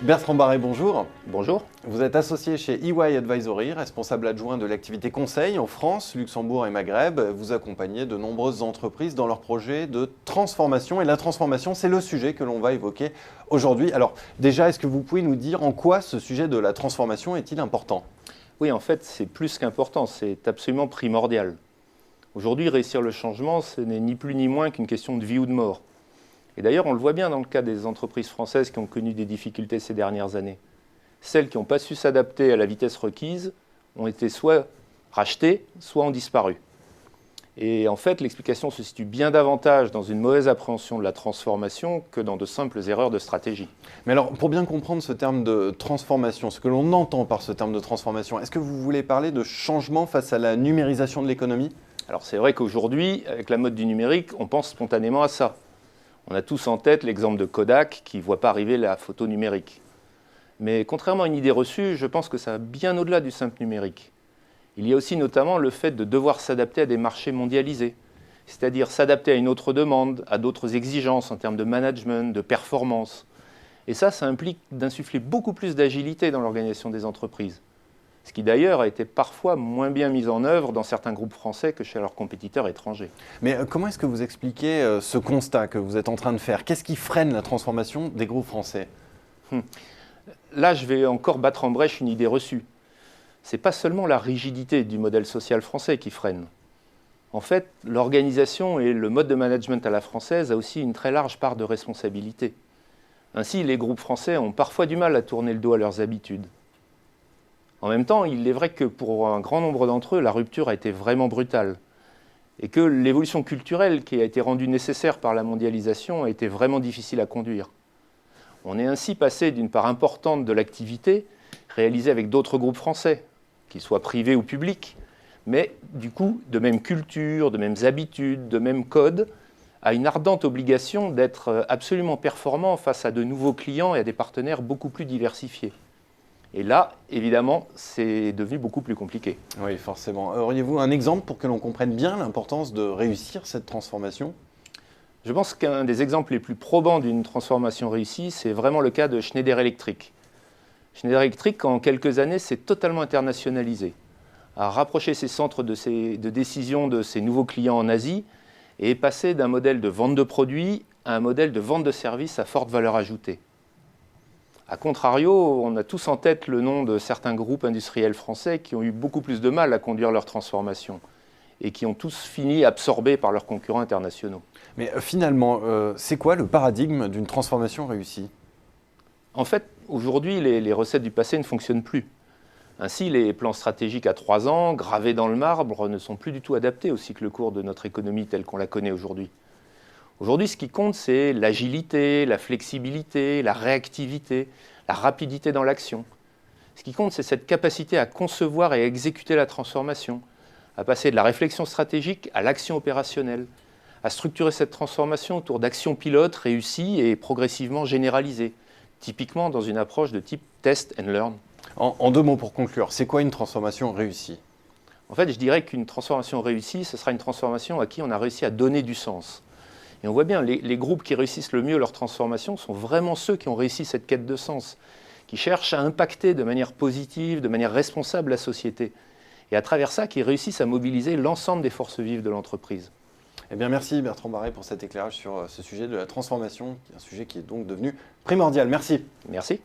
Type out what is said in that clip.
Bertrand Barret, bonjour. Bonjour. Vous êtes associé chez EY Advisory, responsable adjoint de l'activité conseil en France, Luxembourg et Maghreb. Vous accompagnez de nombreuses entreprises dans leurs projets de transformation. Et la transformation, c'est le sujet que l'on va évoquer aujourd'hui. Alors déjà, est-ce que vous pouvez nous dire en quoi ce sujet de la transformation est-il important ? Oui, en fait, c'est plus qu'important, c'est absolument primordial. Aujourd'hui, réussir le changement, ce n'est ni plus ni moins qu'une question de vie ou de mort. Et d'ailleurs, on le voit bien dans le cas des entreprises françaises qui ont connu des difficultés ces dernières années. Celles qui n'ont pas su s'adapter à la vitesse requise ont été soit rachetées, soit ont disparu. Et en fait, l'explication se situe bien davantage dans une mauvaise appréhension de la transformation que dans de simples erreurs de stratégie. Mais alors, pour bien comprendre ce terme de transformation, ce que l'on entend par ce terme de transformation, est-ce que vous voulez parler de changement face à la numérisation de l'économie ? Alors c'est vrai qu'aujourd'hui, avec la mode du numérique, on pense spontanément à ça. On a tous en tête l'exemple de Kodak qui ne voit pas arriver la photo numérique. Mais contrairement à une idée reçue, je pense que ça va bien au-delà du simple numérique. Il y a aussi notamment le fait de devoir s'adapter à des marchés mondialisés, c'est-à-dire s'adapter à une autre demande, à d'autres exigences en termes de management, de performance. Et ça implique d'insuffler beaucoup plus d'agilité dans l'organisation des entreprises. Ce qui d'ailleurs a été parfois moins bien mis en œuvre dans certains groupes français que chez leurs compétiteurs étrangers. Mais comment est-ce que vous expliquez ce constat que vous êtes en train de faire ? Qu'est-ce qui freine la transformation des groupes français ? Là, je vais encore battre en brèche une idée reçue. Ce n'est pas seulement la rigidité du modèle social français qui freine. En fait, l'organisation et le mode de management à la française a aussi une très large part de responsabilité. Ainsi, les groupes français ont parfois du mal à tourner le dos à leurs habitudes. En même temps, il est vrai que pour un grand nombre d'entre eux, la rupture a été vraiment brutale et que l'évolution culturelle qui a été rendue nécessaire par la mondialisation a été vraiment difficile à conduire. On est ainsi passé d'une part importante de l'activité réalisée avec d'autres groupes français, qu'ils soient privés ou publics, mais du coup de même culture, de mêmes habitudes, de mêmes codes, à une ardente obligation d'être absolument performant face à de nouveaux clients et à des partenaires beaucoup plus diversifiés. Et là, évidemment, c'est devenu beaucoup plus compliqué. Oui, forcément. Auriez-vous un exemple pour que l'on comprenne bien l'importance de réussir cette transformation ? Je pense qu'un des exemples les plus probants d'une transformation réussie, c'est vraiment le cas de Schneider Electric. Schneider Electric, en quelques années, s'est totalement internationalisé, a rapproché ses centres de décision de ses nouveaux clients en Asie et est passé d'un modèle de vente de produits à un modèle de vente de services à forte valeur ajoutée. A contrario, on a tous en tête le nom de certains groupes industriels français qui ont eu beaucoup plus de mal à conduire leur transformation et qui ont tous fini absorbés par leurs concurrents internationaux. Mais finalement, c'est quoi le paradigme d'une transformation réussie ? En fait, aujourd'hui, les recettes du passé ne fonctionnent plus. Ainsi, les plans stratégiques à 3 ans, gravés dans le marbre, ne sont plus du tout adaptés au cycle court de notre économie telle qu'on la connaît aujourd'hui. Aujourd'hui, ce qui compte, c'est l'agilité, la flexibilité, la réactivité, la rapidité dans l'action. Ce qui compte, c'est cette capacité à concevoir et à exécuter la transformation, à passer de la réflexion stratégique à l'action opérationnelle, à structurer cette transformation autour d'actions pilotes réussies et progressivement généralisées, typiquement dans une approche de type test and learn. En 2 mots pour conclure, c'est quoi une transformation réussie ? En fait, je dirais qu'une transformation réussie, ce sera une transformation à qui on a réussi à donner du sens. Et on voit bien, les groupes qui réussissent le mieux leur transformation sont vraiment ceux qui ont réussi cette quête de sens, qui cherchent à impacter de manière positive, de manière responsable la société. Et à travers ça, qui réussissent à mobiliser l'ensemble des forces vives de l'entreprise. Eh bien, merci Bertrand Barret pour cet éclairage sur ce sujet de la transformation, un sujet qui est donc devenu primordial. Merci. Merci.